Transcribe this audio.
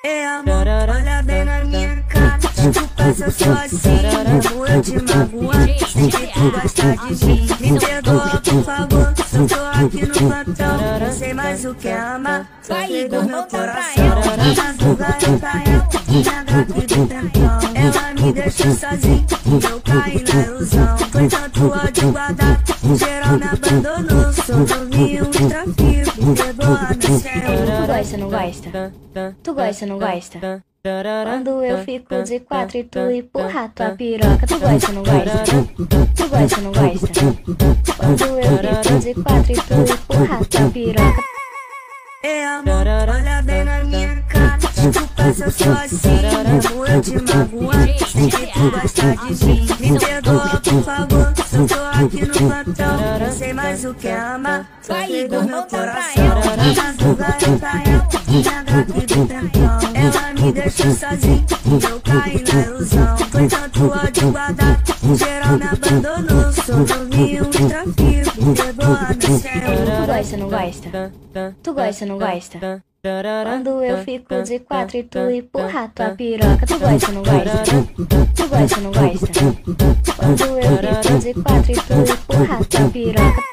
É amor, olha bem na minha cara. Desculpa se eu sou assim, como eu te magoar. Sei que tu gosta de mim, me perdoa por favor. Se eu tô aqui no plantão, não sei mais o que é amar. Sofri do meu coração, na madrugada pra ela, minha gata de tentão. Ela me deixou sozinho, eu caí na ilusão. Foi tanto ódio guardado, geral me abandonou. Sou novinho, me trafico, me perdoa, me céu. Tu gosta, não gosta? Tu gosta, não gosta? Quando eu fico de quatro e tu empurra tua piroca. Tu gosta, não gosta? Tu gosta, não gosta? Quando eu fico de quatro e tu empurra tua piroca. É amor, olha bem na minha cara. Desculpa se eu sou assim, como eu te magoar. Sei que tu gosta de mim, me perdoa por favor. Se eu tô aqui no plantão, não sei mais o que é amar. Sofri do meu coração, na madrugada pra ela, minha gata de tentão. Ela me deixou sozinho, eu caí na ilusão. Foi tanto ódio guardado, geral me abandonou. Sou novinho, me trafico, me perdoa, me céu. Tu gosta, não gosta? Tu gosta, não gosta? Quando eu fico de quatro e tu empurra tua piroca. Tu gosta, não gosta? Tu gosta, não gosta? Quando eu fico de quatro e tu empurra tua piroca.